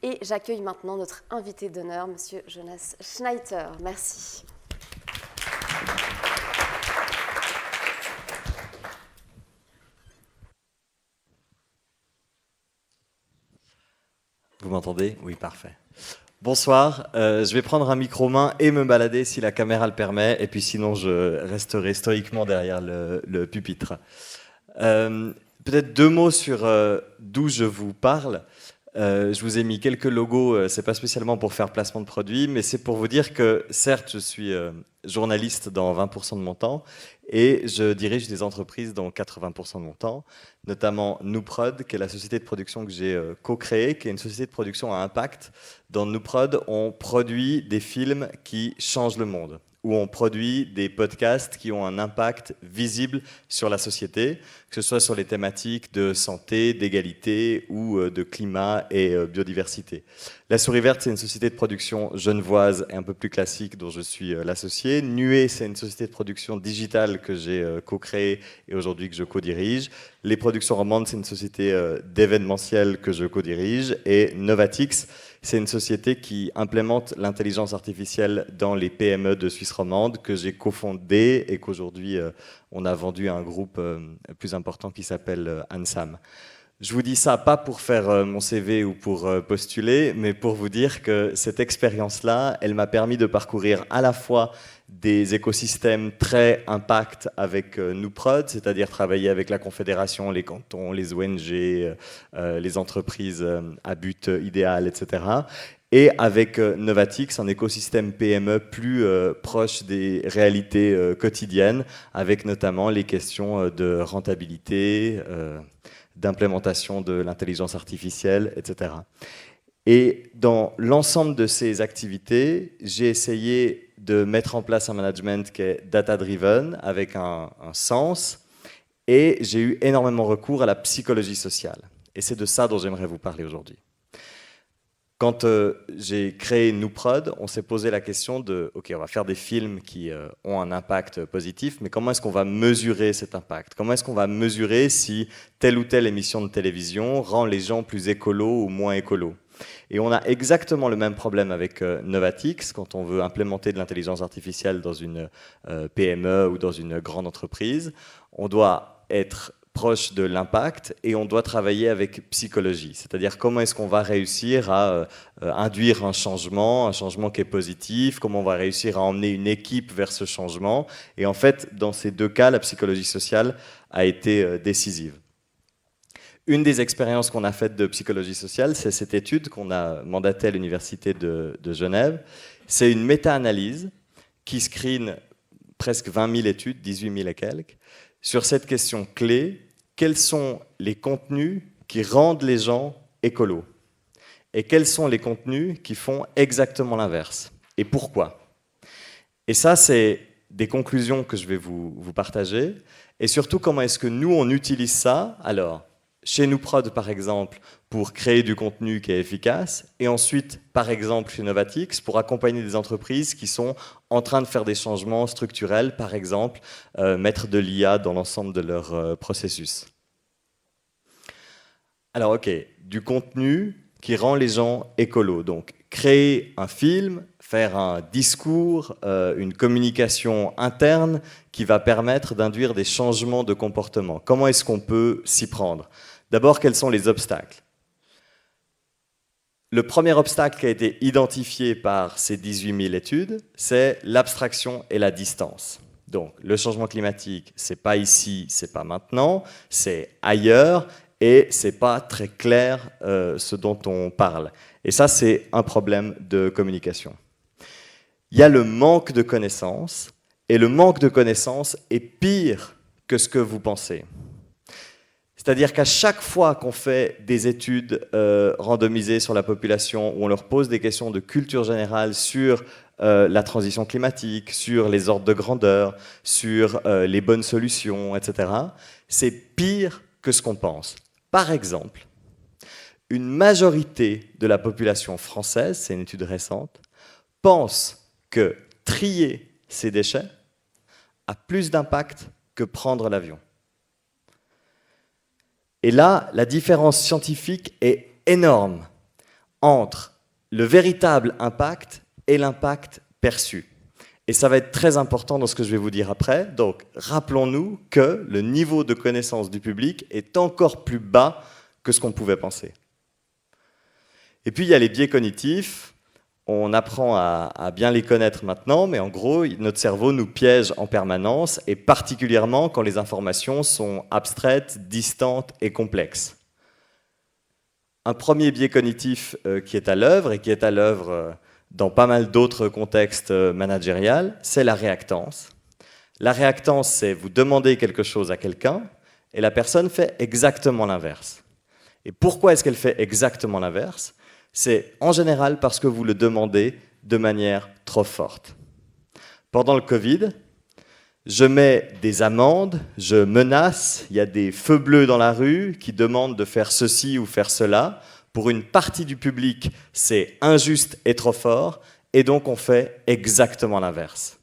Et j'accueille maintenant notre invité d'honneur, Monsieur Jonas Schneider. Merci. Vous m'entendez? Oui, parfait. Bonsoir, je vais prendre un micro-main et me balader si la caméra le permet, et puis sinon je resterai stoïquement derrière le pupitre. Peut-être deux mots sur d'où je vous parle. Je vous ai mis quelques logos, c'est pas spécialement pour faire placement de produits, mais c'est pour vous dire que certes je suis journaliste dans 20% de mon temps, et je dirige des entreprises dans 80% de mon temps, notamment Nouprod, qui est la société de production que j'ai co-créée, qui est une société de production à impact. Dans Nouprod, on produit des films qui changent le monde, où on produit des podcasts qui ont un impact visible sur la société, que ce soit sur les thématiques de santé, d'égalité ou de climat et biodiversité. La Souris Verte, c'est une société de production genevoise et un peu plus classique dont je suis l'associé. Nuée, c'est une société de production digitale que j'ai co-créée et aujourd'hui que je co-dirige. Les Productions Romandes, c'est une société d'événementiel que je co-dirige. Et Novatix, c'est une société qui implémente l'intelligence artificielle dans les PME de Suisse romande que j'ai cofondée et qu'aujourd'hui on a vendu à un groupe plus important qui s'appelle Ansam. Je vous dis ça pas pour faire mon CV ou pour postuler, mais pour vous dire que cette expérience-là, elle m'a permis de parcourir à la fois des écosystèmes très impact avec Nouprod, c'est-à-dire travailler avec la Confédération, les cantons, les ONG, les entreprises à but idéal, etc. Et avec Novatix, un écosystème PME plus proche des réalités quotidiennes, avec notamment les questions de rentabilité, d'implémentation de l'intelligence artificielle, etc. Et dans l'ensemble de ces activités, j'ai essayé de mettre en place un management qui est data-driven, avec un sens, et j'ai eu énormément recours à la psychologie sociale. Et c'est de ça dont j'aimerais vous parler aujourd'hui. Quand j'ai créé Nouprod, on s'est posé la question de, OK, on va faire des films qui ont un impact positif, mais comment est-ce qu'on va mesurer cet impact? Comment est-ce qu'on va mesurer si telle ou telle émission de télévision rend les gens plus écolos ou moins écolos? Et on a exactement le même problème avec Novatix, quand on veut implémenter de l'intelligence artificielle dans une PME ou dans une grande entreprise. On doit être proche de l'impact et on doit travailler avec psychologie, c'est-à-dire comment est-ce qu'on va réussir à induire un changement qui est positif, comment on va réussir à emmener une équipe vers ce changement. Et en fait, dans ces deux cas, la psychologie sociale a été décisive. Une des expériences qu'on a faites de psychologie sociale, c'est cette étude qu'on a mandatée à l'Université de Genève. C'est une méta-analyse qui screen presque 20 000 études, 18 000 et quelques, sur cette question clé: quels sont les contenus qui rendent les gens écolos? Et quels sont les contenus qui font exactement l'inverse? Et pourquoi? Et ça, c'est des conclusions que je vais vous partager. Et surtout, comment est-ce que nous, on utilise ça? Alors, chez Nouprod, par exemple, pour créer du contenu qui est efficace, et ensuite, par exemple, chez Novatix, pour accompagner des entreprises qui sont en train de faire des changements structurels, par exemple, mettre de l'IA dans l'ensemble de leur processus. Alors, OK, du contenu qui rend les gens écolos. Donc, créer un film, faire un discours, une communication interne qui va permettre d'induire des changements de comportement. Comment est-ce qu'on peut s'y prendre? D'abord, quels sont les obstacles? Le premier obstacle qui a été identifié par ces 18 000 études, c'est l'abstraction et la distance. Donc, le changement climatique, c'est pas ici, c'est pas maintenant, c'est ailleurs, et c'est pas très clair ce dont on parle. Et ça, c'est un problème de communication. Il y a le manque de connaissances, et le manque de connaissances est pire que ce que vous pensez. C'est-à-dire qu'à chaque fois qu'on fait des études randomisées sur la population, où on leur pose des questions de culture générale sur la transition climatique, sur les ordres de grandeur, sur les bonnes solutions, etc., c'est pire que ce qu'on pense. Par exemple, une majorité de la population française, c'est une étude récente, pense que trier ses déchets a plus d'impact que prendre l'avion. Et là, la différence scientifique est énorme entre le véritable impact et l'impact perçu. Et ça va être très important dans ce que je vais vous dire après. Donc, rappelons-nous que le niveau de connaissance du public est encore plus bas que ce qu'on pouvait penser. Et puis, il y a les biais cognitifs. On apprend à bien les connaître maintenant, mais en gros, notre cerveau nous piège en permanence, et particulièrement quand les informations sont abstraites, distantes et complexes. Un premier biais cognitif qui est à l'œuvre, et qui est à l'œuvre dans pas mal d'autres contextes managériels, c'est la réactance. La réactance, c'est vous demandez quelque chose à quelqu'un, et la personne fait exactement l'inverse. Et pourquoi est-ce qu'elle fait exactement l'inverse ? C'est en général parce que vous le demandez de manière trop forte. Pendant le Covid, je mets des amendes, je menace, il y a des feux bleus dans la rue qui demandent de faire ceci ou faire cela. Pour une partie du public, c'est injuste et trop fort, et donc on fait exactement l'inverse.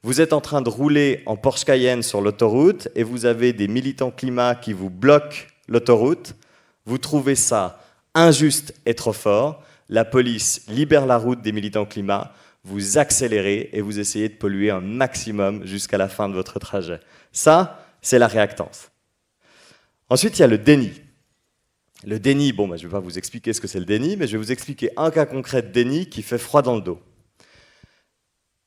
Vous êtes en train de rouler en Porsche Cayenne sur l'autoroute et vous avez des militants climat qui vous bloquent l'autoroute. Vous trouvez ça injuste et trop fort, la police libère la route des militants climat, vous accélérez et vous essayez de polluer un maximum jusqu'à la fin de votre trajet. Ça, c'est la réactance. Ensuite, il y a le déni. Le déni, bon, je ne vais pas vous expliquer ce que c'est le déni, mais je vais vous expliquer un cas concret de déni qui fait froid dans le dos.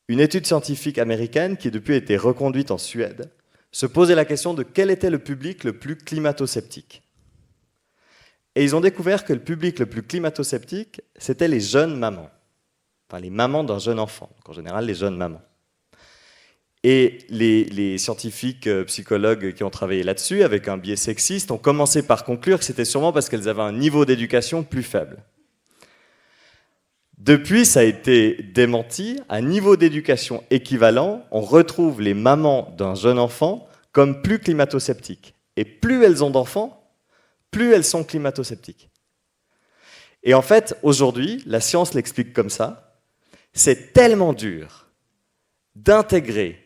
Une étude scientifique américaine, qui depuis a été reconduite en Suède, se posait la question de quel était le public le plus climato-sceptique. Et ils ont découvert que le public le plus climato-sceptique, c'était les jeunes mamans. Enfin, les mamans d'un jeune enfant, donc en général les jeunes mamans. Et les scientifiques psychologues qui ont travaillé là-dessus, avec un biais sexiste, ont commencé par conclure que c'était sûrement parce qu'elles avaient un niveau d'éducation plus faible. Depuis, ça a été démenti. À niveau d'éducation équivalent, on retrouve les mamans d'un jeune enfant comme plus climato-sceptiques. Et plus elles ont d'enfants, plus elles sont climato-sceptiques. Et en fait, aujourd'hui, la science l'explique comme ça, c'est tellement dur d'intégrer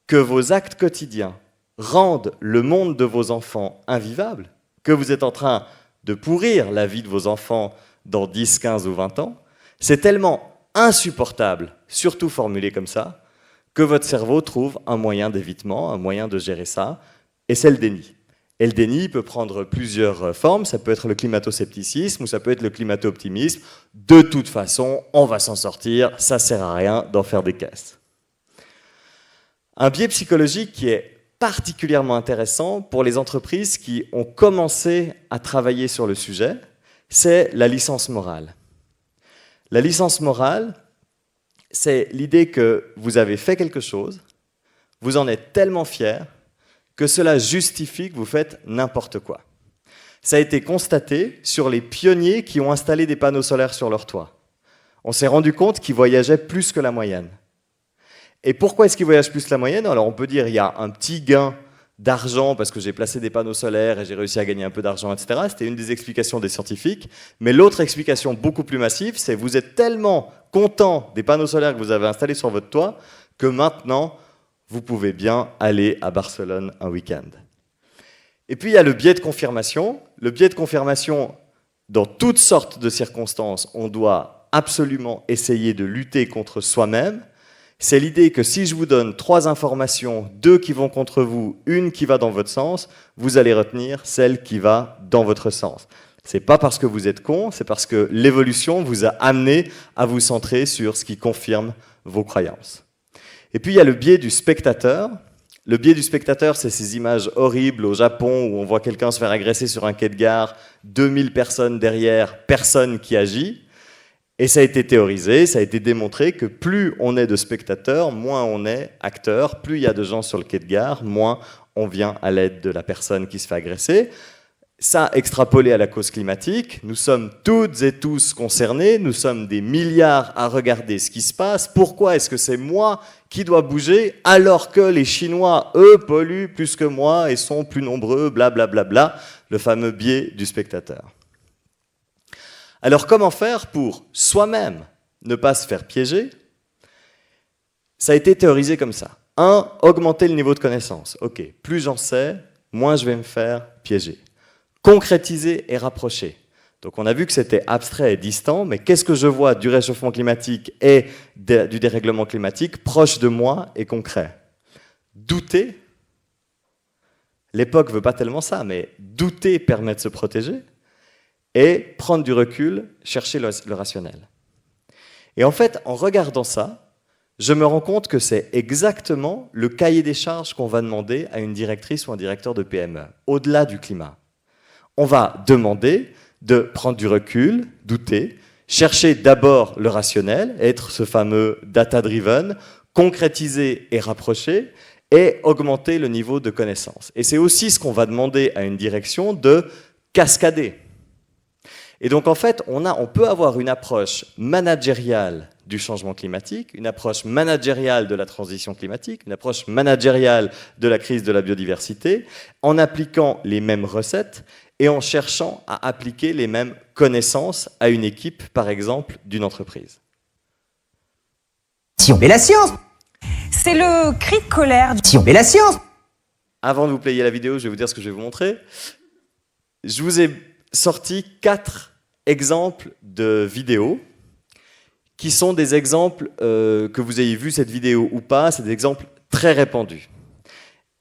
que vos actes quotidiens rendent le monde de vos enfants invivable, que vous êtes en train de pourrir la vie de vos enfants dans 10, 15 ou 20 ans, c'est tellement insupportable, surtout formulé comme ça, que votre cerveau trouve un moyen d'évitement, un moyen de gérer ça, et c'est le déni. Et le déni peut prendre plusieurs formes, ça peut être le climato-scepticisme ou ça peut être le climato-optimisme. De toute façon, on va s'en sortir, ça ne sert à rien d'en faire des caisses. Un biais psychologique qui est particulièrement intéressant pour les entreprises qui ont commencé à travailler sur le sujet, c'est la licence morale. La licence morale, c'est l'idée que vous avez fait quelque chose, vous en êtes tellement fier que cela justifie que vous faites n'importe quoi. Ça a été constaté sur les pionniers qui ont installé des panneaux solaires sur leur toit. On s'est rendu compte qu'ils voyageaient plus que la moyenne. Et pourquoi est-ce qu'ils voyagent plus que la moyenne? Alors on peut dire qu'il y a un petit gain d'argent parce que j'ai placé des panneaux solaires et j'ai réussi à gagner un peu d'argent, etc. C'était une des explications des scientifiques. Mais l'autre explication beaucoup plus massive, c'est que vous êtes tellement content des panneaux solaires que vous avez installés sur votre toit que maintenant, vous pouvez bien aller à Barcelone un week-end. Et puis il y a le biais de confirmation. Le biais de confirmation, dans toutes sortes de circonstances, on doit absolument essayer de lutter contre soi-même. C'est l'idée que si je vous donne 3 informations, 2 qui vont contre vous, 1 qui va dans votre sens, vous allez retenir celle qui va dans votre sens. C'est pas parce que vous êtes con, c'est parce que l'évolution vous a amené à vous centrer sur ce qui confirme vos croyances. Et puis il y a le biais du spectateur. Le biais du spectateur, c'est ces images horribles au Japon où on voit quelqu'un se faire agresser sur un quai de gare, 2000 personnes derrière, personne qui agit. Et ça a été théorisé, ça a été démontré que plus on est de spectateurs, moins on est acteur. Plus il y a de gens sur le quai de gare, moins on vient à l'aide de la personne qui se fait agresser. Ça, extrapolé à la cause climatique, nous sommes toutes et tous concernés, nous sommes des milliards à regarder ce qui se passe. Pourquoi est-ce que c'est moi qui dois bouger alors que les Chinois, eux, polluent plus que moi et sont plus nombreux, blablabla, le fameux biais du spectateur. Alors comment faire pour soi-même ne pas se faire piéger? Ça a été théorisé comme ça. 1, augmenter le niveau de connaissance. Ok, plus j'en sais, moins je vais me faire piéger. Concrétiser et rapprocher. Donc on a vu que c'était abstrait et distant, mais qu'est-ce que je vois du réchauffement climatique et du dérèglement climatique proche de moi et concret? Douter, l'époque ne veut pas tellement ça, mais douter permet de se protéger, et prendre du recul, chercher le rationnel. Et en fait, en regardant ça, je me rends compte que c'est exactement le cahier des charges qu'on va demander à une directrice ou un directeur de PME, au-delà du climat. On va demander de prendre du recul, douter, chercher d'abord le rationnel, être ce fameux data-driven, concrétiser et rapprocher, et augmenter le niveau de connaissance. Et c'est aussi ce qu'on va demander à une direction de cascader. Et donc en fait, on peut avoir une approche managériale du changement climatique, une approche managériale de la transition climatique, une approche managériale de la crise de la biodiversité, en appliquant les mêmes recettes et en cherchant à appliquer les mêmes connaissances à une équipe, par exemple, d'une entreprise. Si on met la science, c'est le cri de colère. si on met la science, Avant de vous player la vidéo, je vais vous dire ce que je vais vous montrer. Je vous ai sorti 4 exemples de vidéos qui sont des exemples, que vous ayez vu cette vidéo ou pas, c'est des exemples très répandus.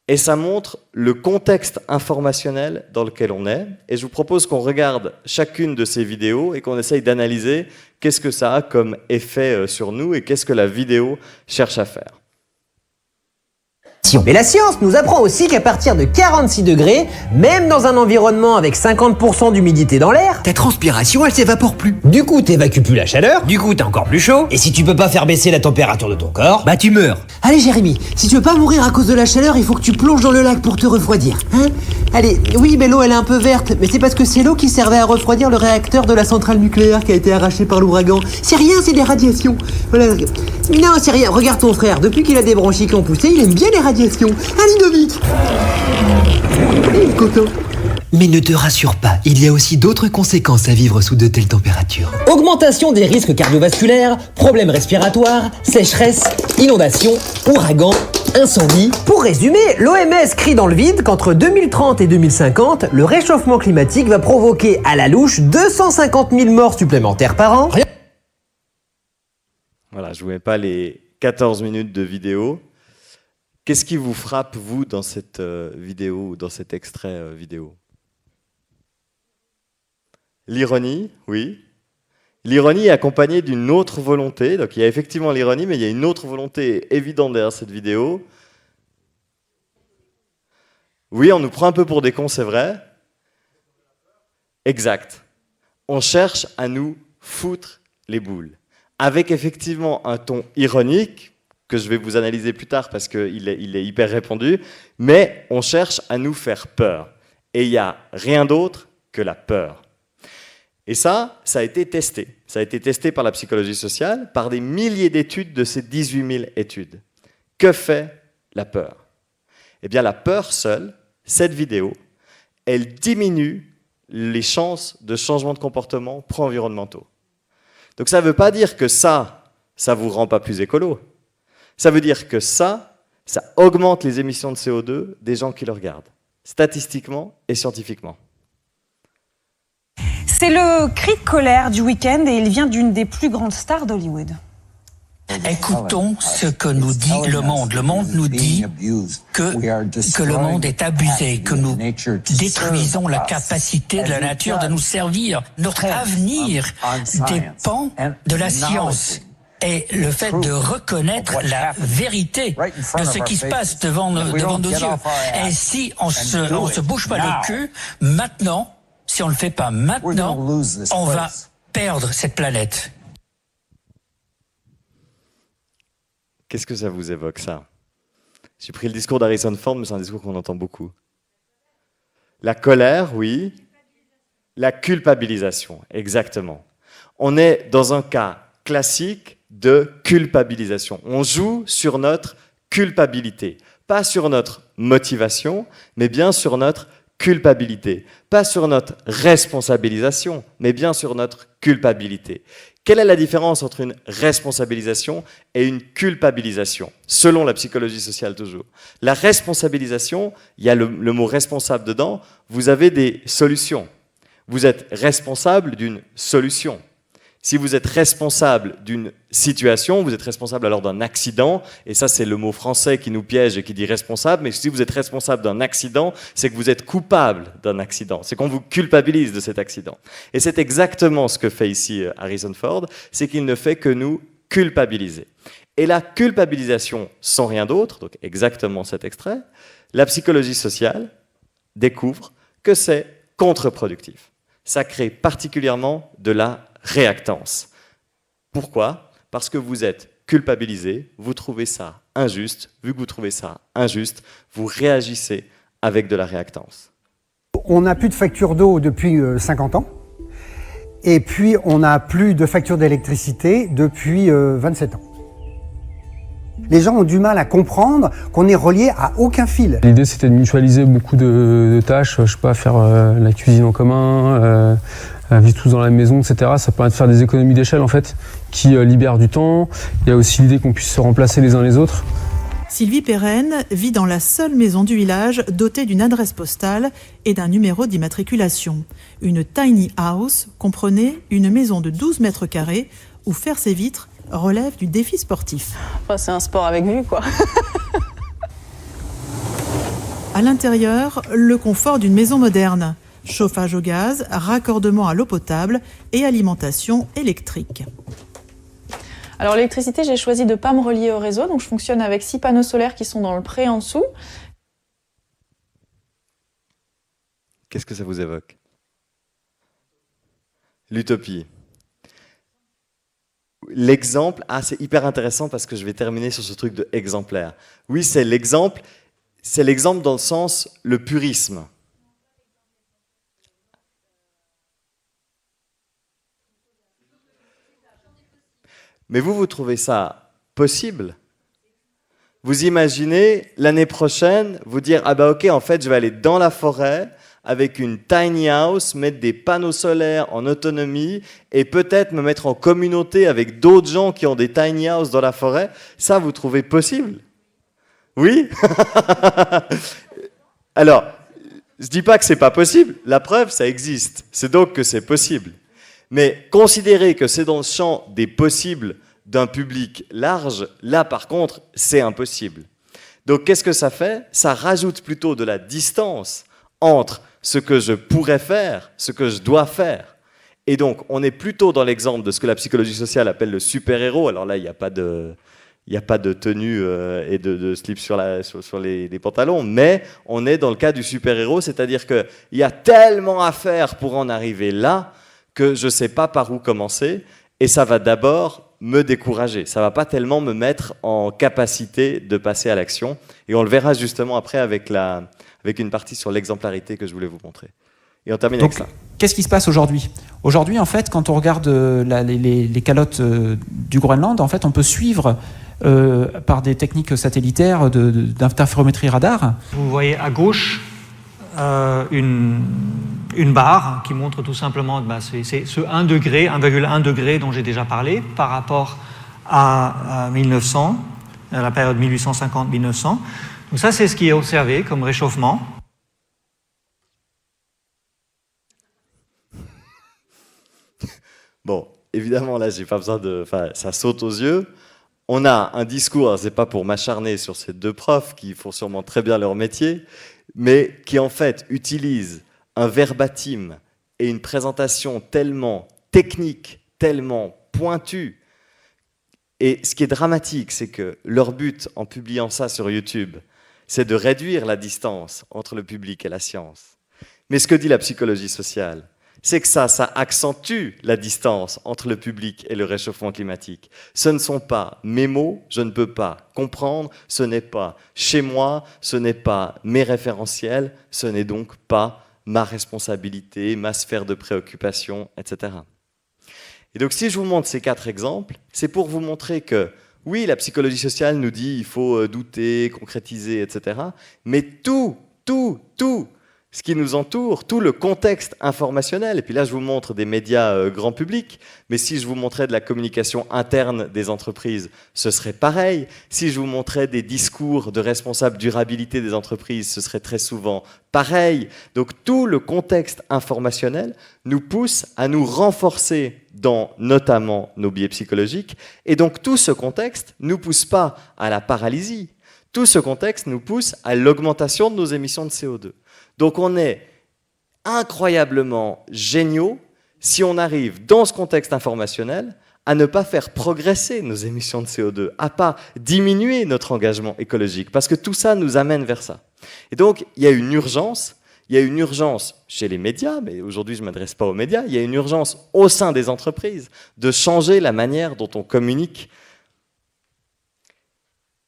Et ça montre le contexte informationnel dans lequel on est. Et je vous propose qu'on regarde chacune de ces vidéos et qu'on essaye d'analyser qu'est-ce que ça a comme effet sur nous et qu'est-ce que la vidéo cherche à faire. si on met la science nous apprend aussi qu'à partir de 46 degrés, même dans un environnement avec 50% d'humidité dans l'air, ta transpiration elle s'évapore plus. Du coup t'évacues plus la chaleur, du coup t'es encore plus chaud, et si tu peux pas faire baisser la température de ton corps, bah tu meurs. Allez Jérémy, si tu veux pas mourir à cause de la chaleur, il faut que tu plonges dans le lac pour te refroidir. Hein? Allez, oui mais l'eau elle est un peu verte, mais c'est parce que c'est l'eau qui servait à refroidir le réacteur de la centrale nucléaire qui a été arraché par l'ouragan. C'est rien, c'est des radiations. Voilà. Non, c'est rien, regarde ton frère, depuis qu'il a des bronchies qui ont poussé, il aime bien les radiations. Un Ludovic. Coco. Mais ne te rassure pas, il y a aussi d'autres conséquences à vivre sous de telles températures. Augmentation des risques cardiovasculaires, problèmes respiratoires, sécheresse, inondations, ouragans, incendies. Pour résumer, l'OMS crie dans le vide qu'entre 2030 et 2050, le réchauffement climatique va provoquer à la louche 250 000 morts supplémentaires par an. Voilà, je ne vous mets pas les 14 minutes de vidéo. Qu'est-ce qui vous frappe, vous, dans cette vidéo ou dans cet extrait vidéo? L'ironie, oui. L'ironie est accompagnée d'une autre volonté. Donc il y a effectivement l'ironie, mais il y a une autre volonté évidente derrière cette vidéo. Oui, on nous prend un peu pour des cons, c'est vrai. Exact. On cherche à nous foutre les boules. Avec effectivement un ton ironique, que je vais vous analyser plus tard parce qu'il est hyper répandu, mais on cherche à nous faire peur. Et il n'y a rien d'autre que la peur. Et ça a été testé. Ça a été testé par la psychologie sociale, par des milliers d'études de ces 18 000 études. Que fait la peur? Eh bien, la peur seule, cette vidéo, elle diminue les chances de changement de comportement pro-environnementaux. Donc ça ne veut pas dire que ça ne vous rend pas plus écolo. Ça veut dire que ça augmente les émissions de CO2 des gens qui le regardent, statistiquement et scientifiquement. C'est le cri de colère du week-end et il vient d'une des plus grandes stars d'Hollywood. Écoutons ce que nous dit le monde. Le monde nous dit que le monde est abusé, que nous détruisons la capacité de la nature de nous servir. Notre avenir dépend de la science. Et le fait de reconnaître la vérité de ce qui se passe devant nos yeux. Et si on se bouge pas le cul, maintenant, si on le fait pas maintenant, on va perdre cette planète. Qu'est-ce que ça vous évoque, ça? J'ai pris le discours d'Harrison Ford, mais c'est un discours qu'on entend beaucoup. La colère, oui. La culpabilisation, exactement. On est dans un cas classique de culpabilisation. On joue sur notre culpabilité. Pas sur notre motivation, mais bien sur notre culpabilité. Pas sur notre responsabilisation, mais bien sur notre culpabilité. Quelle est la différence entre une responsabilisation et une culpabilisation, selon la psychologie sociale toujours? La responsabilisation, il y a le mot responsable dedans, vous avez des solutions. Vous êtes responsable d'une solution. Si vous êtes responsable d'une situation, vous êtes responsable alors d'un accident, et ça c'est le mot français qui nous piège et qui dit responsable, mais si vous êtes responsable d'un accident, c'est que vous êtes coupable d'un accident, c'est qu'on vous culpabilise de cet accident. Et c'est exactement ce que fait ici Harrison Ford, c'est qu'il ne fait que nous culpabiliser. Et la culpabilisation sans rien d'autre, donc exactement cet extrait, la psychologie sociale découvre que c'est contre-productif. Ça crée particulièrement de la réactance. Pourquoi? Parce que vous êtes culpabilisé, vous trouvez ça injuste, vu que vous trouvez ça injuste, vous réagissez avec de la réactance. On n'a plus de facture d'eau depuis 50 ans, et puis on n'a plus de facture d'électricité depuis 27 ans. Les gens ont du mal à comprendre qu'on est relié à aucun fil. L'idée c'était de mutualiser beaucoup de tâches, je sais pas, faire la cuisine en commun, vivre tous dans la maison, etc. Ça permet de faire des économies d'échelle en fait, qui libèrent du temps. Il y a aussi l'idée qu'on puisse se remplacer les uns les autres. Sylvie Perrenne vit dans la seule maison du village dotée d'une adresse postale et d'un numéro d'immatriculation. Une tiny house comprenait une maison de 12 mètres carrés où faire ses vitres relève du défi sportif. Enfin, c'est un sport avec vue, quoi. À l'intérieur, le confort d'une maison moderne. Chauffage au gaz, raccordement à l'eau potable et alimentation électrique. Alors l'électricité, j'ai choisi de ne pas me relier au réseau, donc je fonctionne avec 6 panneaux solaires qui sont dans le pré en dessous. Qu'est-ce que ça vous évoque? L'utopie. L'exemple, c'est hyper intéressant parce que je vais terminer sur ce truc de exemplaire. Oui, c'est l'exemple dans le sens, le purisme. Mais vous trouvez ça possible? Vous imaginez l'année prochaine vous dire, ah bah ok, en fait je vais aller dans la forêt avec une tiny house, mettre des panneaux solaires en autonomie et peut-être me mettre en communauté avec d'autres gens qui ont des tiny houses dans la forêt. Ça, vous trouvez possible? Oui? Alors, je dis pas que c'est pas possible. La preuve, ça existe. C'est donc que c'est possible. Mais considérer que c'est dans le champ des possibles d'un public large, là par contre, c'est impossible. Donc qu'est-ce que ça fait? Ça rajoute plutôt de la distance entre ce que je pourrais faire, ce que je dois faire. Et donc, on est plutôt dans l'exemple de ce que la psychologie sociale appelle le super-héros. Alors là, il n'y a pas de tenue et de slip sur les pantalons, mais on est dans le cas du super-héros, c'est-à-dire qu'il y a tellement à faire pour en arriver là que je ne sais pas par où commencer, et ça va d'abord me décourager. Ça ne va pas tellement me mettre en capacité de passer à l'action. Et on le verra justement après avec une partie sur l'exemplarité que je voulais vous montrer. Et on termine avec ça. Qu'est-ce qui se passe aujourd'hui? Aujourd'hui, en fait, quand on regarde les calottes du Groenland, en fait, on peut suivre par des techniques satellitaires d'interférométrie radar. Vous voyez à gauche une barre qui montre tout simplement c'est ce 1 degré, 1,1 degré dont j'ai déjà parlé par rapport à 1900, à la période 1850-1900. Donc ça, c'est ce qui est observé comme réchauffement. Bon, évidemment, là, j'ai pas besoin ça saute aux yeux. On a un discours, c'est pas pour m'acharner sur ces deux profs qui font sûrement très bien leur métier, mais qui en fait utilisent un verbatim et une présentation tellement technique, tellement pointue. Et ce qui est dramatique, c'est que leur but en publiant ça sur YouTube, c'est de réduire la distance entre le public et la science. Mais ce que dit la psychologie sociale, c'est que ça accentue la distance entre le public et le réchauffement climatique. Ce ne sont pas mes mots, je ne peux pas comprendre, ce n'est pas chez moi, ce n'est pas mes référentiels, ce n'est donc pas ma responsabilité, ma sphère de préoccupation, etc. Et donc si je vous montre ces 4 exemples, c'est pour vous montrer que oui, la psychologie sociale nous dit il faut douter, concrétiser, etc. Mais tout ce qui nous entoure, tout le contexte informationnel. Et puis là, je vous montre des médias grand public, mais si je vous montrais de la communication interne des entreprises, ce serait pareil. Si je vous montrais des discours de responsables durabilité des entreprises, ce serait très souvent pareil. Donc tout le contexte informationnel nous pousse à nous renforcer dans notamment nos biais psychologiques. Et donc tout ce contexte ne nous pousse pas à la paralysie. Tout ce contexte nous pousse à l'augmentation de nos émissions de CO2. Donc on est incroyablement géniaux si on arrive dans ce contexte informationnel à ne pas faire progresser nos émissions de CO2, à pas diminuer notre engagement écologique, parce que tout ça nous amène vers ça. Et donc il y a une urgence chez les médias, mais aujourd'hui je ne m'adresse pas aux médias, il y a une urgence au sein des entreprises de changer la manière dont on communique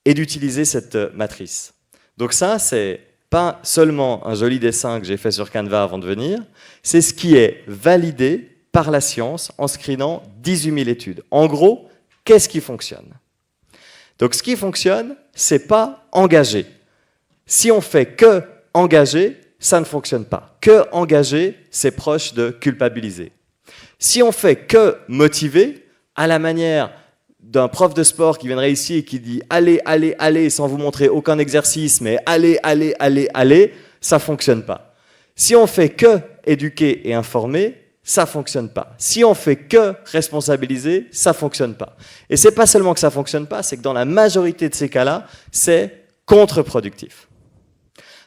et d'utiliser cette matrice. Donc ça, c'est pas seulement un joli dessin que j'ai fait sur Canva avant de venir, c'est ce qui est validé par la science en screenant 18 000 études. En gros, qu'est-ce qui fonctionne? Donc ce qui fonctionne, c'est pas engager. Si on fait que engager, ça ne fonctionne pas. Que engager, c'est proche de culpabiliser. Si on fait que motiver, à la manière d'un prof de sport qui viendrait ici et qui dit « allez, allez, allez » sans vous montrer aucun exercice, mais « allez, allez, allez, allez », ça ne fonctionne pas. Si on fait que éduquer et informer, ça ne fonctionne pas. Si on fait que responsabiliser, ça ne fonctionne pas. Et ce n'est pas seulement que ça ne fonctionne pas, c'est que dans la majorité de ces cas-là, c'est contre-productif.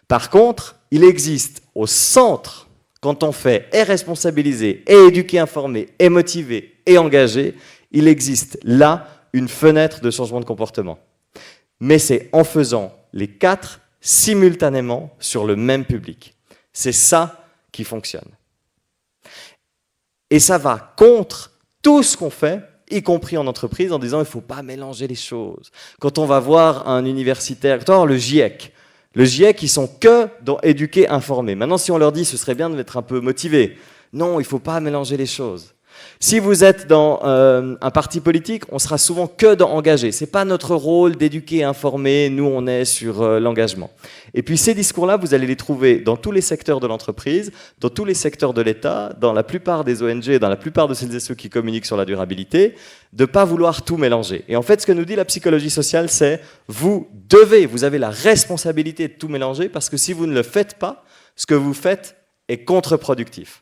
Par contre, il existe au centre, quand on fait et responsabiliser, et éduquer, informer, et motiver, et engager, il existe là une fenêtre de changement de comportement. Mais c'est en faisant les 4 simultanément sur le même public. C'est ça qui fonctionne. Et ça va contre tout ce qu'on fait, y compris en entreprise, en disant il ne faut pas mélanger les choses. Quand on va voir un universitaire, quand on va voir le GIEC, ils sont que dans éduquer, informer. Maintenant, si on leur dit ce serait bien d'être un peu motivé, non, il ne faut pas mélanger les choses. Si vous êtes dans un parti politique, on sera souvent que dans engager. Ce n'est pas notre rôle d'éduquer, informer, nous on est sur l'engagement. Et puis ces discours-là, vous allez les trouver dans tous les secteurs de l'entreprise, dans tous les secteurs de l'État, dans la plupart des ONG, dans la plupart de celles et ceux qui communiquent sur la durabilité, de ne pas vouloir tout mélanger. Et en fait, ce que nous dit la psychologie sociale, c'est vous avez la responsabilité de tout mélanger, parce que si vous ne le faites pas, ce que vous faites est contre-productif.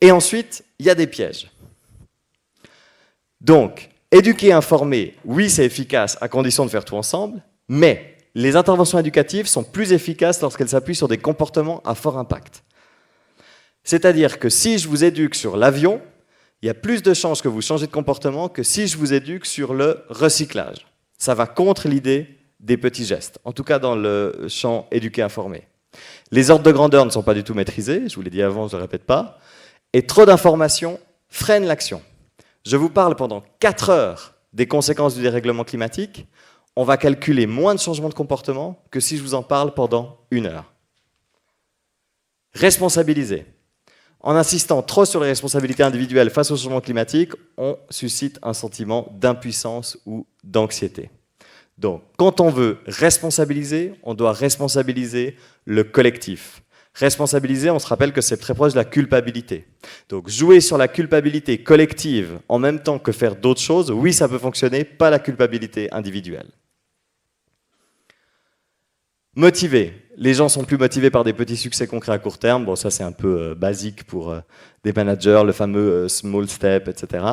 Et ensuite, il y a des pièges. Donc, éduquer, informer, oui, c'est efficace à condition de faire tout ensemble, mais les interventions éducatives sont plus efficaces lorsqu'elles s'appuient sur des comportements à fort impact. C'est-à-dire que si je vous éduque sur l'avion, il y a plus de chances que vous changez de comportement que si je vous éduque sur le recyclage. Ça va contre l'idée des petits gestes, en tout cas dans le champ éduquer, informer. Les ordres de grandeur ne sont pas du tout maîtrisés, je vous l'ai dit avant, je ne le répète pas. Et trop d'informations freinent l'action. Je vous parle pendant 4 heures des conséquences du dérèglement climatique. On va calculer moins de changements de comportement que si je vous en parle pendant 1 heure. Responsabiliser. En insistant trop sur les responsabilités individuelles face au changement climatique, on suscite un sentiment d'impuissance ou d'anxiété. Donc, quand on veut responsabiliser, on doit responsabiliser le collectif. Responsabiliser, on se rappelle que c'est très proche de la culpabilité. Donc jouer sur la culpabilité collective en même temps que faire d'autres choses, oui, ça peut fonctionner, pas la culpabilité individuelle. Motiver. Les gens sont plus motivés par des petits succès concrets à court terme. Bon, ça c'est un peu basique pour des managers, le fameux small step, etc.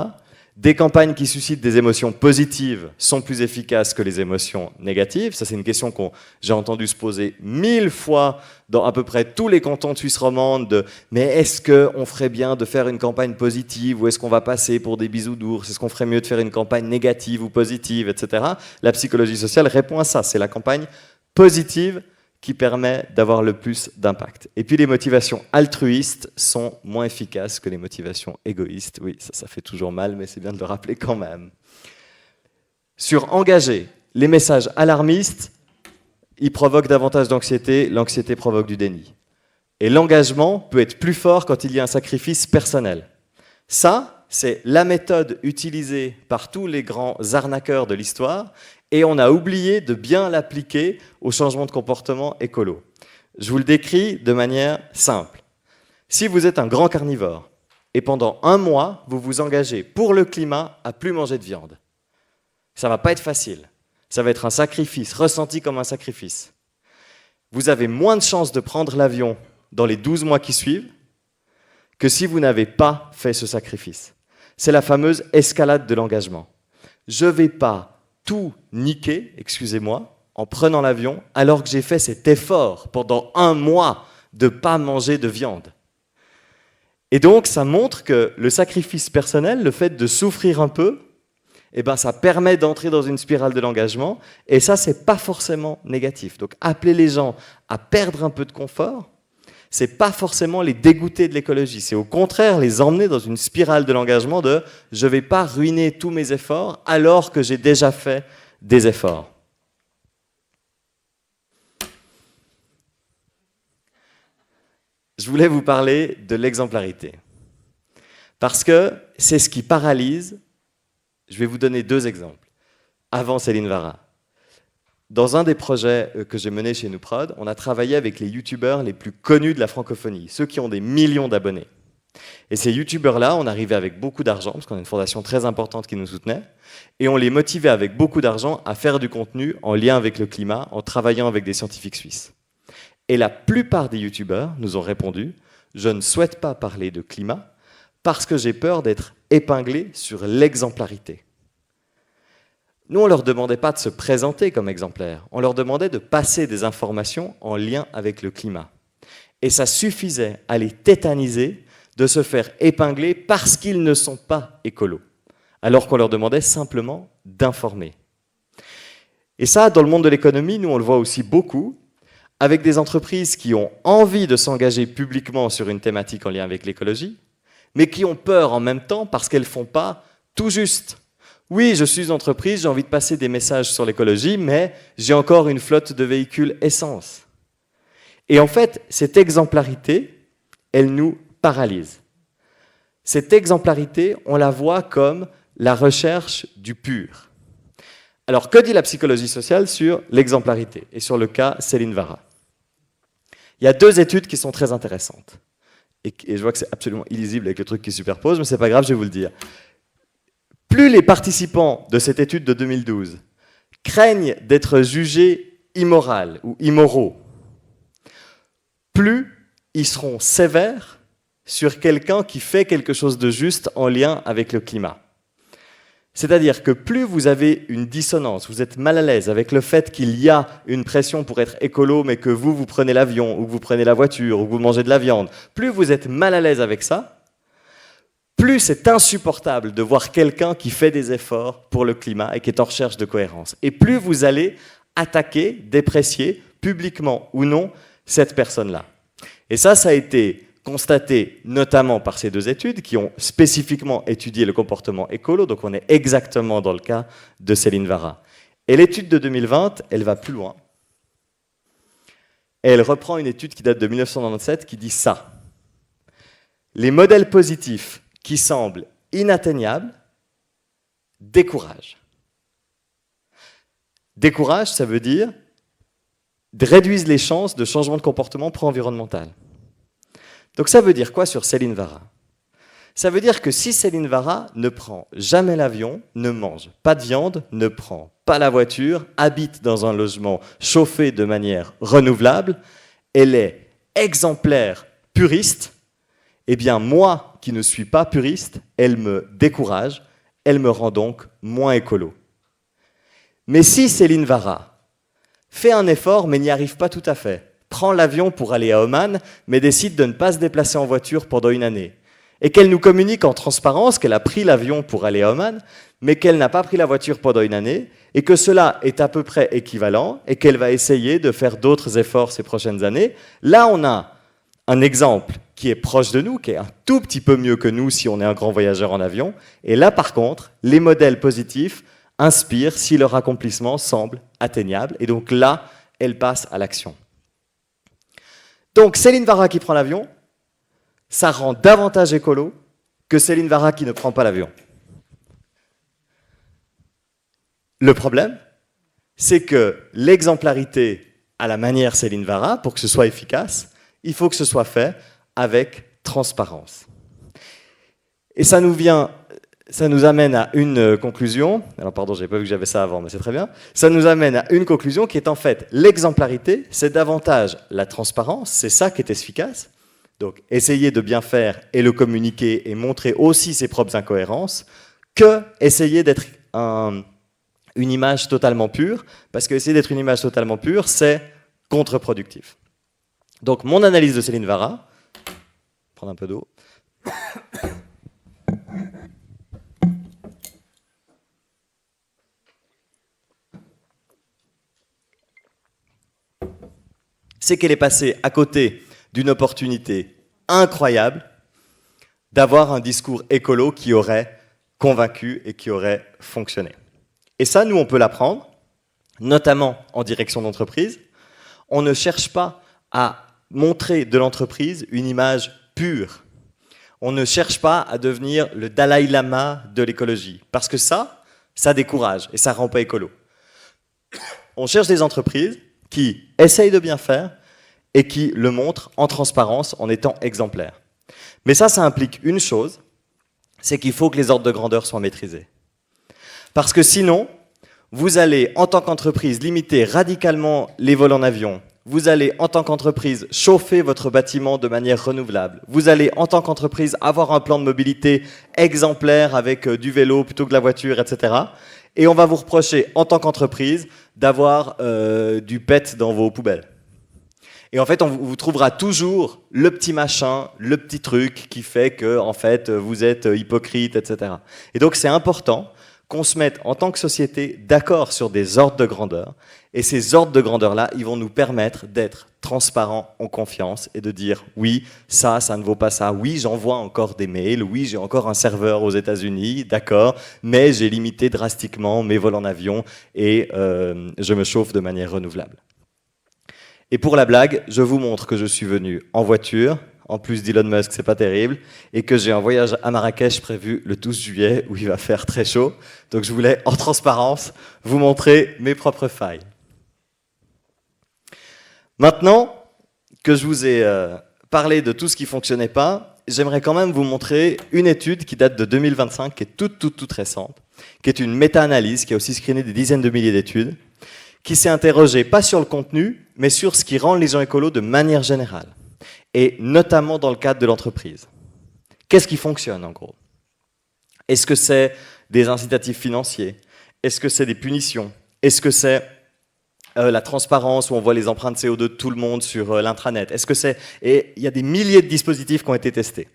Des campagnes qui suscitent des émotions positives sont plus efficaces que les émotions négatives. Ça, c'est une question que j'ai entendu se poser 1000 fois dans à peu près tous les cantons de Suisse romande. Mais est-ce qu'on ferait bien de faire une campagne positive ou est-ce qu'on va passer pour des bisous d'ours? Est-ce qu'on ferait mieux de faire une campagne négative ou positive, etc. La psychologie sociale répond à ça. C'est la campagne positive qui permet d'avoir le plus d'impact. Et puis les motivations altruistes sont moins efficaces que les motivations égoïstes. Oui, ça fait toujours mal, mais c'est bien de le rappeler quand même. Sur engager, les messages alarmistes, ils provoquent davantage d'anxiété, l'anxiété provoque du déni. Et l'engagement peut être plus fort quand il y a un sacrifice personnel. Ça, c'est la méthode utilisée par tous les grands arnaqueurs de l'histoire, et on a oublié de bien l'appliquer au changement de comportement écolo. Je vous le décris de manière simple. Si vous êtes un grand carnivore, et pendant 1 mois, vous vous engagez pour le climat à plus manger de viande, ça ne va pas être facile. Ça va être un sacrifice, ressenti comme un sacrifice. Vous avez moins de chances de prendre l'avion dans les 12 mois qui suivent que si vous n'avez pas fait ce sacrifice. C'est la fameuse escalade de l'engagement. Je ne vais pas tout niquer, excusez-moi, en prenant l'avion, alors que j'ai fait cet effort pendant 1 mois de ne pas manger de viande. Et donc, ça montre que le sacrifice personnel, le fait de souffrir un peu, eh ben, ça permet d'entrer dans une spirale de l'engagement, et ça, c'est pas forcément négatif. Donc, appeler les gens à perdre un peu de confort, c'est pas forcément les dégoûter de l'écologie, c'est au contraire les emmener dans une spirale de l'engagement de « je vais pas ruiner tous mes efforts alors que j'ai déjà fait des efforts ». Je voulais vous parler de l'exemplarité, parce que c'est ce qui paralyse. Je vais vous donner 2 exemples. Avant Céline Vara, dans un des projets que j'ai mené chez Nuprod, on a travaillé avec les youtubeurs les plus connus de la francophonie, ceux qui ont des millions d'abonnés. Et ces youtubeurs-là, on arrivait avec beaucoup d'argent, parce qu'on a une fondation très importante qui nous soutenait, et on les motivait avec beaucoup d'argent à faire du contenu en lien avec le climat, en travaillant avec des scientifiques suisses. Et la plupart des youtubeurs nous ont répondu « Je ne souhaite pas parler de climat parce que j'ai peur d'être épinglé sur l'exemplarité ». Nous, on ne leur demandait pas de se présenter comme exemplaires, on leur demandait de passer des informations en lien avec le climat. Et ça suffisait à les tétaniser de se faire épingler parce qu'ils ne sont pas écolos, alors qu'on leur demandait simplement d'informer. Et ça, dans le monde de l'économie, nous, on le voit aussi beaucoup, avec des entreprises qui ont envie de s'engager publiquement sur une thématique en lien avec l'écologie, mais qui ont peur en même temps parce qu'elles ne font pas tout juste. Oui, je suis entreprise, j'ai envie de passer des messages sur l'écologie, mais j'ai encore une flotte de véhicules essence. Et en fait, cette exemplarité, elle nous paralyse. Cette exemplarité, on la voit comme la recherche du pur. Alors, que dit la psychologie sociale sur l'exemplarité et sur le cas Céline Vara? Il y a 2 études qui sont très intéressantes. Et je vois que c'est absolument illisible avec le truc qui superpose, mais c'est pas grave, je vais vous le dire. Plus les participants de cette étude de 2012 craignent d'être jugés immoraux ou immoraux, plus ils seront sévères sur quelqu'un qui fait quelque chose de juste en lien avec le climat. C'est-à-dire que plus vous avez une dissonance, vous êtes mal à l'aise avec le fait qu'il y a une pression pour être écolo, mais que vous prenez l'avion, ou que vous prenez la voiture, ou que vous mangez de la viande, plus vous êtes mal à l'aise avec ça, plus c'est insupportable de voir quelqu'un qui fait des efforts pour le climat et qui est en recherche de cohérence. Et plus vous allez attaquer, déprécier, publiquement ou non, cette personne-là. Et ça a été constaté notamment par ces 2 études qui ont spécifiquement étudié le comportement écolo, donc on est exactement dans le cas de Céline Vara. Et l'étude de 2020, elle va plus loin. Et elle reprend une étude qui date de 1997 qui dit ça. Les modèles positifs qui semblent inatteignables découragent. Découragent, ça veut dire réduisent les chances de changement de comportement pro-environnemental. Donc ça veut dire quoi sur Céline Vara? Ça veut dire que si Céline Vara ne prend jamais l'avion, ne mange pas de viande, ne prend pas la voiture, habite dans un logement chauffé de manière renouvelable, elle est exemplaire puriste, eh bien moi qui ne suis pas puriste, elle me décourage, elle me rend donc moins écolo. Mais si Céline Vara fait un effort mais n'y arrive pas tout à fait, prend l'avion pour aller à Oman, mais décide de ne pas se déplacer en voiture pendant une année, et qu'elle nous communique en transparence qu'elle a pris l'avion pour aller à Oman, mais qu'elle n'a pas pris la voiture pendant une année, et que cela est à peu près équivalent, et qu'elle va essayer de faire d'autres efforts ces prochaines années, là on a un exemple qui est proche de nous, qui est un tout petit peu mieux que nous si on est un grand voyageur en avion, et là par contre, les modèles positifs inspirent si leur accomplissement semble atteignable, et donc là, elle passe à l'action. Donc Céline Vara qui prend l'avion, ça rend davantage écolo que Céline Vara qui ne prend pas l'avion. Le problème, c'est que l'exemplarité à la manière Céline Vara, pour que ce soit efficace, il faut que ce soit fait avec transparence. Et ça nous amène à une conclusion. Alors pardon, j'avais pas vu que j'avais ça avant, mais c'est très bien. Ça nous amène à une conclusion qui est en fait l'exemplarité, c'est davantage la transparence, c'est ça qui est efficace. Donc essayer de bien faire et le communiquer et montrer aussi ses propres incohérences, que essayer d'être une image totalement pure, parce que essayer d'être une image totalement pure, c'est contre-productif. Donc mon analyse de Céline Vara, prendre un peu d'eau. C'est qu'elle est passée à côté d'une opportunité incroyable d'avoir un discours écolo qui aurait convaincu et qui aurait fonctionné. Et ça, nous, on peut l'apprendre, notamment en direction d'entreprise. On ne cherche pas à montrer de l'entreprise une image pure. On ne cherche pas à devenir le Dalai Lama de l'écologie, parce que ça décourage et ça rend pas écolo. On cherche des entreprises qui essayent de bien faire et qui le montrent en transparence en étant exemplaires. Mais ça implique une chose, c'est qu'il faut que les ordres de grandeur soient maîtrisés. Parce que sinon, vous allez, en tant qu'entreprise, limiter radicalement les vols en avion. Vous allez, en tant qu'entreprise, chauffer votre bâtiment de manière renouvelable. Vous allez, en tant qu'entreprise, avoir un plan de mobilité exemplaire avec du vélo plutôt que de la voiture, etc. Et on va vous reprocher, en tant qu'entreprise, d'avoir du PET dans vos poubelles. Et en fait, on vous trouvera toujours le petit machin, le petit truc qui fait que, en fait, vous êtes hypocrite, etc. Et donc, c'est important qu'on se mette, en tant que société, d'accord sur des ordres de grandeur. Et ces ordres de grandeur-là, ils vont nous permettre d'être transparents, en confiance, et de dire, oui, ça ne vaut pas ça. Oui, j'envoie encore des mails. Oui, j'ai encore un serveur aux États-Unis, d'accord, mais j'ai limité drastiquement mes vols en avion et je me chauffe de manière renouvelable. Et pour la blague, je vous montre que je suis venu en voiture, en plus d'Elon Musk, c'est pas terrible, et que j'ai un voyage à Marrakech prévu le 12 juillet où il va faire très chaud. Donc je voulais, en transparence, vous montrer mes propres failles. Maintenant que je vous ai parlé de tout ce qui fonctionnait pas, j'aimerais quand même vous montrer une étude qui date de 2025, qui est toute récente, qui est une méta-analyse, qui a aussi screené des dizaines de milliers d'études, qui s'est interrogée pas sur le contenu, mais sur ce qui rend les gens écolos de manière générale, et notamment dans le cadre de l'entreprise. Qu'est-ce qui fonctionne en gros? Est-ce que c'est des incitatifs financiers? Est-ce que c'est des punitions? Est-ce que c'est la transparence où on voit les empreintes CO2 de tout le monde sur l'intranet? Est-ce que c'est... Et il y a des milliers de dispositifs qui ont été testés.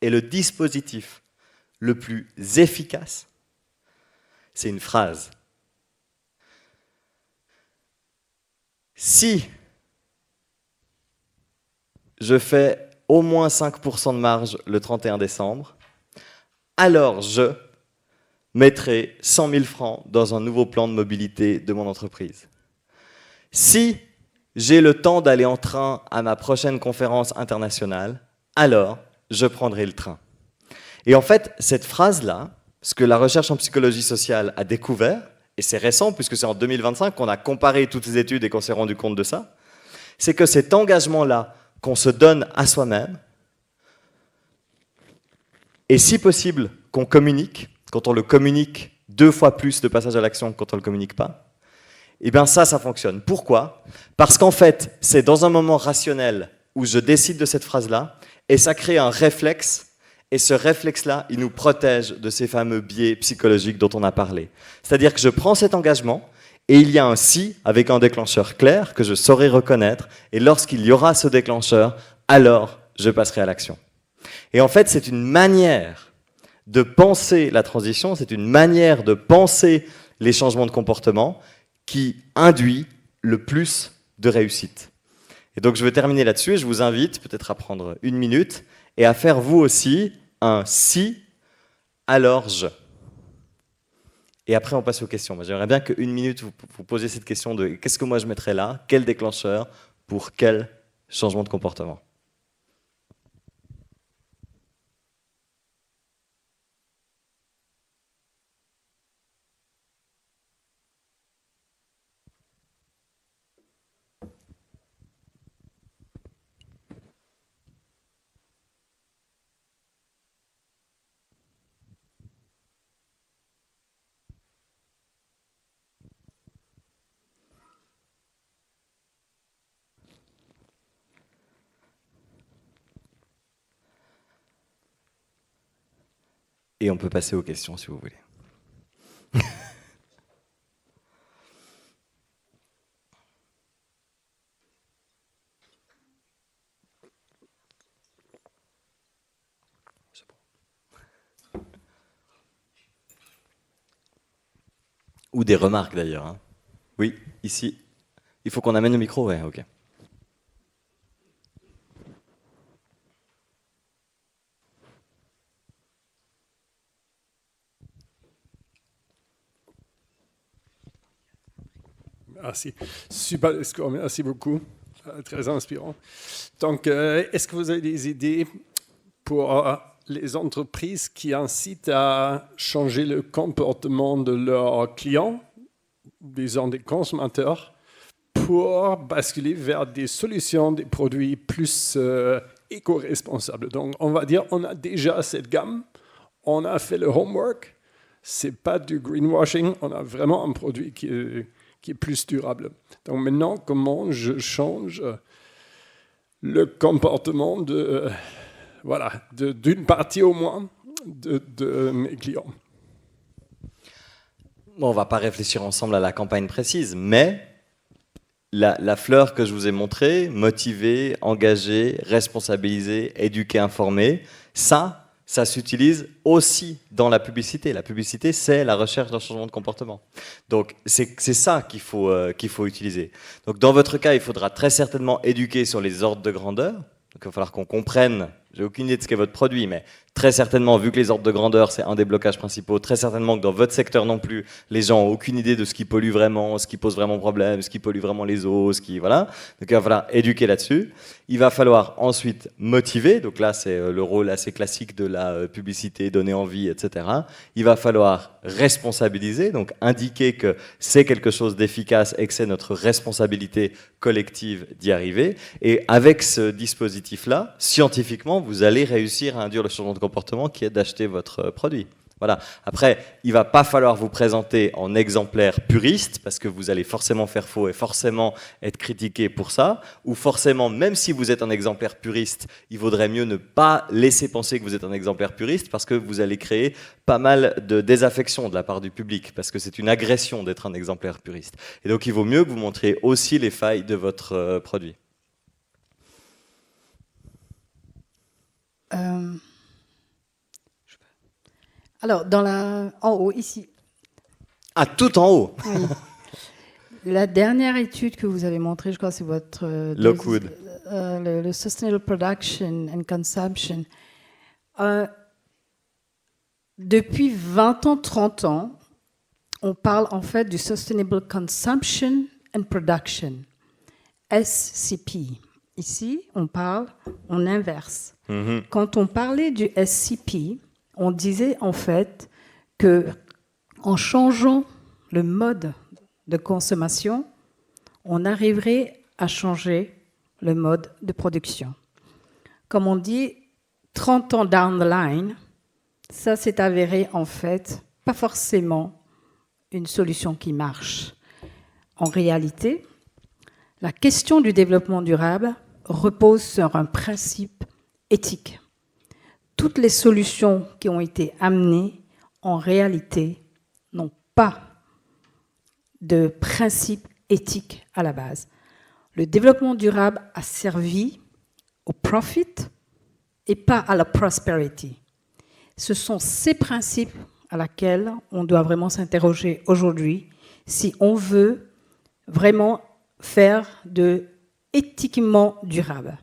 Et le dispositif le plus efficace, c'est une phrase. Si je fais au moins 5% de marge le 31 décembre, alors je mettrai 100 000 francs dans un nouveau plan de mobilité de mon entreprise. Si j'ai le temps d'aller en train à ma prochaine conférence internationale, alors je prendrai le train. Et en fait, cette phrase-là, ce que la recherche en psychologie sociale a découvert, et c'est récent puisque c'est en 2025 qu'on a comparé toutes ces études et qu'on s'est rendu compte de ça, c'est que cet engagement-là qu'on se donne à soi-même, et si possible qu'on communique, quand on le communique 2 fois plus de passage à l'action que quand on ne le communique pas, et bien ça fonctionne. Pourquoi? Parce qu'en fait, c'est dans un moment rationnel où je décide de cette phrase-là, et ça crée un réflexe. Et ce réflexe-là, il nous protège de ces fameux biais psychologiques dont on a parlé. C'est-à-dire que je prends cet engagement, et il y a un si avec un déclencheur clair que je saurai reconnaître, et lorsqu'il y aura ce déclencheur, alors je passerai à l'action. Et en fait, c'est une manière de penser la transition, c'est une manière de penser les changements de comportement qui induit le plus de réussite. Et donc je vais terminer là-dessus, et je vous invite peut-être à prendre 1 minute, et à faire vous aussi un si, alors je. Et après, on passe aux questions. Moi, j'aimerais bien qu'1 minute, vous posez cette question de qu'est-ce que moi je mettrais là, quel déclencheur, pour quel changement de comportement. Et on peut passer aux questions si vous voulez. Ou des remarques d'ailleurs. Hein. Oui, ici. Il faut qu'on amène le micro, ouais, ok. Merci. Super discours, merci beaucoup. Très inspirant. Donc, est-ce que vous avez des idées pour les entreprises qui incitent à changer le comportement de leurs clients, disons des consommateurs, pour basculer vers des solutions, des produits plus éco-responsables? Donc, on va dire, on a déjà cette gamme, on a fait le homework, c'est pas du greenwashing, on a vraiment un produit qui est plus durable. Donc maintenant, comment je change le comportement d'une partie au moins de mes clients? Bon, on ne va pas réfléchir ensemble à la campagne précise, mais la fleur que je vous ai montrée, motiver, engager, responsabiliser, éduquer, informer, ça s'utilise aussi dans la publicité. La publicité, c'est la recherche d'un changement de comportement. Donc, c'est ça qu'il faut utiliser. Donc, dans votre cas, il faudra très certainement éduquer sur les ordres de grandeur. Donc, il va falloir qu'on comprenne, j'ai aucune idée de ce qu'est votre produit, mais très certainement, vu que les ordres de grandeur, c'est un des blocages principaux, très certainement que dans votre secteur non plus, les gens n'ont aucune idée de ce qui pollue vraiment, ce qui pose vraiment problème, ce qui pollue vraiment les eaux, voilà. Donc il va falloir éduquer là-dessus. Il va falloir ensuite motiver, donc là c'est le rôle assez classique de la publicité, donner envie, etc. Il va falloir responsabiliser, donc indiquer que c'est quelque chose d'efficace et que c'est notre responsabilité collective d'y arriver. Et avec ce dispositif-là, scientifiquement, vous allez réussir à induire le changement de comportement qui est d'acheter votre produit. Voilà. Après, il ne va pas falloir vous présenter en exemplaire puriste parce que vous allez forcément faire faux et forcément être critiqué pour ça, ou forcément, même si vous êtes un exemplaire puriste, il vaudrait mieux ne pas laisser penser que vous êtes un exemplaire puriste parce que vous allez créer pas mal de désaffection de la part du public parce que c'est une agression d'être un exemplaire puriste. Et donc, il vaut mieux que vous montriez aussi les failles de votre produit. Alors, en haut, ici. Ah, tout en haut. Oui. La dernière étude que vous avez montrée, je crois, c'est votre... Lockwood. Le Sustainable Production and Consumption. Depuis 20 ans, 30 ans, on parle en fait du Sustainable Consumption and Production, SCP. Ici, on parle en inverse. Mm-hmm. Quand on parlait du SCP, on disait en fait que en changeant le mode de consommation, on arriverait à changer le mode de production. Comme on dit, 30 ans down the line, ça s'est avéré en fait pas forcément une solution qui marche. En réalité, la question du développement durable repose sur un principe éthique. Toutes les solutions qui ont été amenées, en réalité, n'ont pas de principe éthique à la base. Le développement durable a servi au profit et pas à la prosperity. Ce sont ces principes à laquelle on doit vraiment s'interroger aujourd'hui si on veut vraiment faire de éthiquement durable.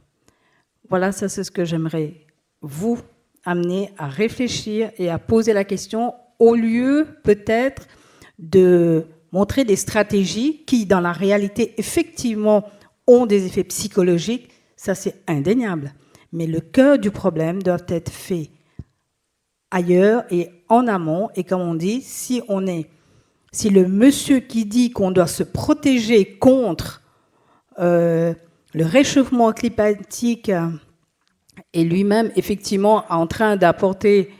Voilà, ça c'est ce que j'aimerais vous amener à réfléchir et à poser la question au lieu peut-être de montrer des stratégies qui, dans la réalité, effectivement, ont des effets psychologiques. Ça, c'est indéniable. Mais le cœur du problème doit être fait ailleurs et en amont. Et comme on dit, si le monsieur qui dit qu'on doit se protéger contre le réchauffement climatique est lui-même effectivement en train d'apporter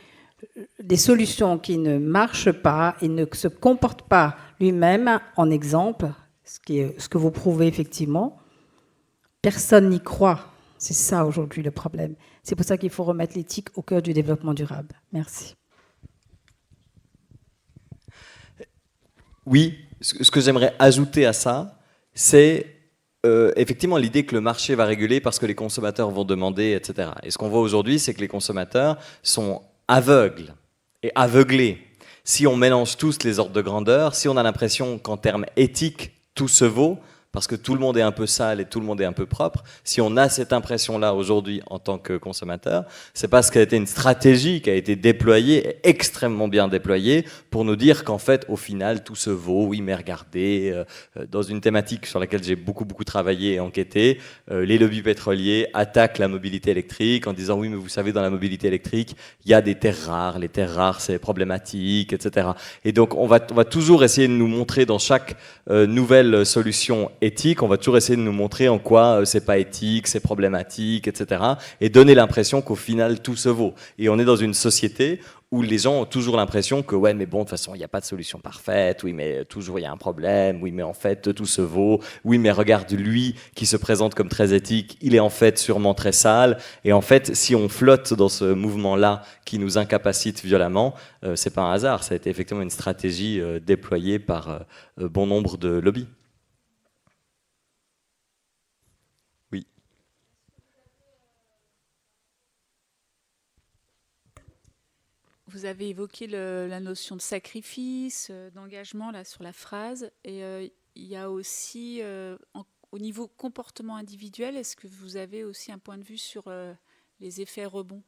des solutions qui ne marchent pas et ne se comportent pas lui-même en exemple, ce que vous prouvez effectivement, personne n'y croit. C'est ça aujourd'hui le problème. C'est pour ça qu'il faut remettre l'éthique au cœur du développement durable. Merci. Oui, ce que j'aimerais ajouter à ça, c'est effectivement l'idée que le marché va réguler parce que les consommateurs vont demander, etc. Et ce qu'on voit aujourd'hui, c'est que les consommateurs sont aveugles et aveuglés. Si on mélange tous les ordres de grandeur, si on a l'impression qu'en termes éthiques, tout se vaut, parce que tout le monde est un peu sale et tout le monde est un peu propre, si on a cette impression-là aujourd'hui en tant que consommateur, c'est parce qu'elle a été une stratégie qui a été déployée, extrêmement bien déployée, pour nous dire qu'en fait, au final, tout se vaut. Oui, mais regardez, dans une thématique sur laquelle j'ai beaucoup travaillé et enquêté, les lobbies pétroliers attaquent la mobilité électrique en disant oui, mais vous savez, dans la mobilité électrique, il y a des terres rares, les terres rares, c'est problématique, etc. Et donc, on va toujours essayer de nous montrer dans chaque nouvelle solution éthique, on va toujours essayer de nous montrer en quoi c'est pas éthique, c'est problématique, etc. Et donner l'impression qu'au final tout se vaut. Et on est dans une société où les gens ont toujours l'impression que ouais mais bon de toute façon il n'y a pas de solution parfaite, oui mais toujours il y a un problème, oui mais en fait tout se vaut, oui mais regarde lui qui se présente comme très éthique, il est en fait sûrement très sale. Et en fait si on flotte dans ce mouvement-là qui nous incapacite violemment, c'est pas un hasard, ça a été effectivement une stratégie déployée par bon nombre de lobbies. Vous avez évoqué la notion de sacrifice, d'engagement là sur la phrase, et il y a aussi au niveau comportement individuel, est-ce que vous avez aussi un point de vue sur les effets rebonds?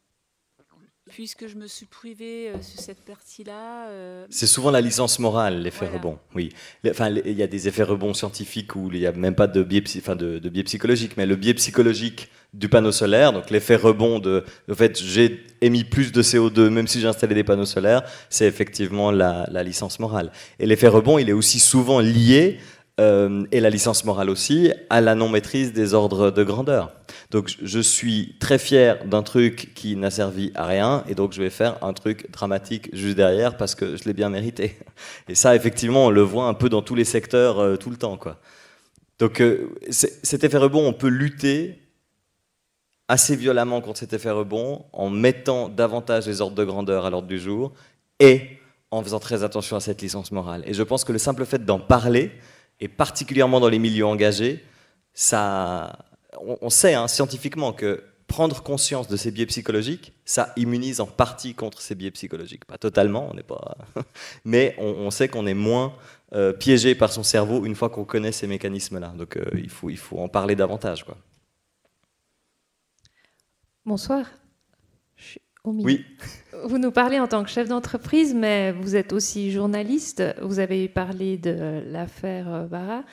Puisque je me suis privée sur cette partie-là. C'est souvent la licence morale, l'effet rebond. Oui. Enfin, il y a des effets rebonds scientifiques où il n'y a même pas de biais, de biais psychologique, mais le biais psychologique du panneau solaire, donc l'effet rebond de fait, j'ai émis plus de CO2 même si j'ai installé des panneaux solaires, c'est effectivement la licence morale. Et l'effet rebond, il est aussi souvent lié, et la licence morale aussi, à la non-maîtrise des ordres de grandeur. Donc je suis très fier d'un truc qui n'a servi à rien, et donc je vais faire un truc dramatique juste derrière parce que je l'ai bien mérité. Et ça, effectivement, on le voit un peu dans tous les secteurs tout le temps, quoi. Donc cet effet rebond, on peut lutter assez violemment contre cet effet rebond en mettant davantage les ordres de grandeur à l'ordre du jour et en faisant très attention à cette licence morale. Et je pense que le simple fait d'en parler, et particulièrement dans les milieux engagés, ça, on sait scientifiquement que prendre conscience de ces biais psychologiques, ça immunise en partie contre ces biais psychologiques. Pas totalement, on n'est pas... mais on sait qu'on est moins piégé par son cerveau une fois qu'on connaît ces mécanismes-là. Donc il faut en parler davantage, quoi. Bonsoir. Je suis au milieu. Oui. Vous nous parlez en tant que chef d'entreprise, mais vous êtes aussi journaliste. Vous avez parlé de l'affaire Bara.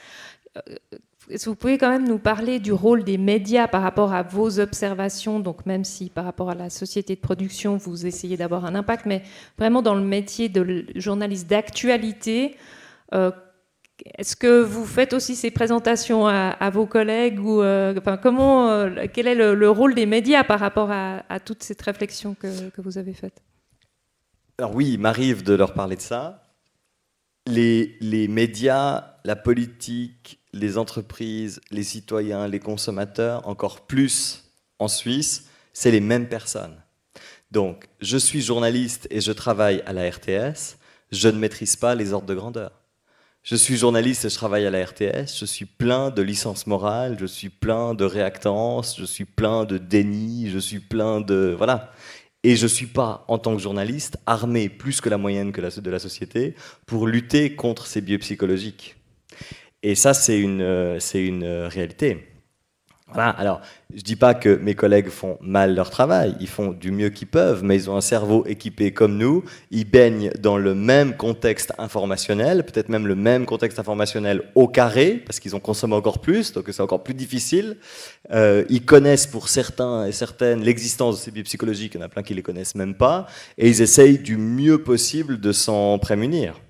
Est-ce que vous pouvez quand même nous parler du rôle des médias par rapport à vos observations, donc même si par rapport à la société de production, vous essayez d'avoir un impact, mais vraiment dans le métier de journaliste d'actualité, est-ce que vous faites aussi ces présentations à vos collègues ou quel est le rôle des médias par rapport à toute cette réflexion que vous avez faite? Alors oui, il m'arrive de leur parler de ça. Les médias, la politique, les entreprises, les citoyens, les consommateurs, encore plus en Suisse, c'est les mêmes personnes. Donc, je suis journaliste et je travaille à la RTS, je ne maîtrise pas les ordres de grandeur. Je suis journaliste et je travaille à la RTS, je suis plein de licences morales, je suis plein de réactance, je suis plein de déni, je suis plein de... Voilà. Et je ne suis pas, en tant que journaliste, armé plus que la moyenne de la société pour lutter contre ces biais psychologiques. Et ça, c'est une réalité. Voilà. Alors, je ne dis pas que mes collègues font mal leur travail, ils font du mieux qu'ils peuvent, mais ils ont un cerveau équipé comme nous, ils baignent dans le même contexte informationnel, peut-être même le même contexte informationnel au carré, parce qu'ils en consomment encore plus, donc c'est encore plus difficile. Ils connaissent pour certains et certaines l'existence de ces biais psychologiques, il y en a plein qui ne les connaissent même pas, et ils essayent du mieux possible de s'en prémunir.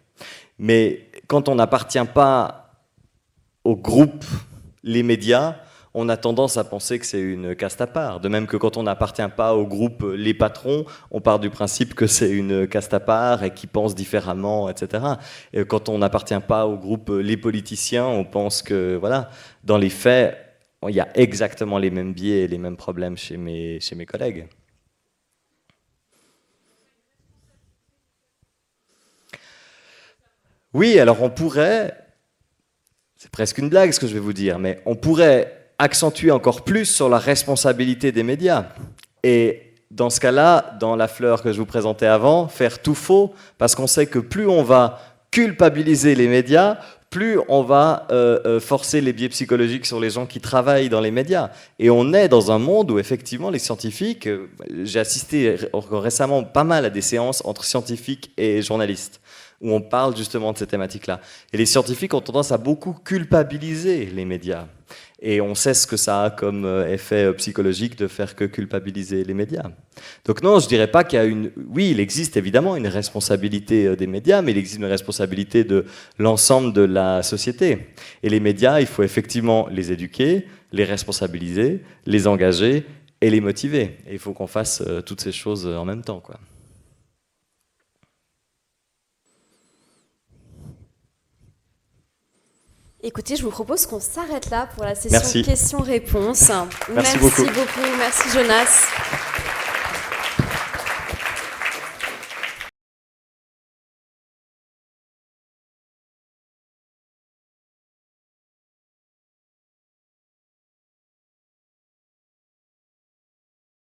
Mais quand on n'appartient pas au groupe, les médias, on a tendance à penser que c'est une caste à part. De même que quand on n'appartient pas au groupe les patrons, on part du principe que c'est une caste à part et qu'ils pensent différemment, etc. Et quand on n'appartient pas au groupe les politiciens, on pense que, voilà, dans les faits, il y a exactement les mêmes biais et les mêmes problèmes chez mes collègues. Oui, alors on pourrait, c'est presque une blague ce que je vais vous dire, mais on pourrait accentuer encore plus sur la responsabilité des médias. Et dans ce cas-là, dans la fleur que je vous présentais avant, faire tout faux, parce qu'on sait que plus on va culpabiliser les médias, plus on va forcer les biais psychologiques sur les gens qui travaillent dans les médias. Et on est dans un monde où effectivement les scientifiques, j'ai assisté récemment pas mal à des séances entre scientifiques et journalistes, où on parle justement de ces thématiques-là. Et les scientifiques ont tendance à beaucoup culpabiliser les médias. Et on sait ce que ça a comme effet psychologique de faire que culpabiliser les médias. Donc non, je dirais pas qu'il y a une... Oui, il existe évidemment une responsabilité des médias, mais il existe une responsabilité de l'ensemble de la société. Et les médias, il faut effectivement les éduquer, les responsabiliser, les engager et les motiver. Et il faut qu'on fasse toutes ces choses en même temps, quoi. Écoutez, je vous propose qu'on s'arrête là pour la session questions-réponses. Merci beaucoup. Merci Jonas.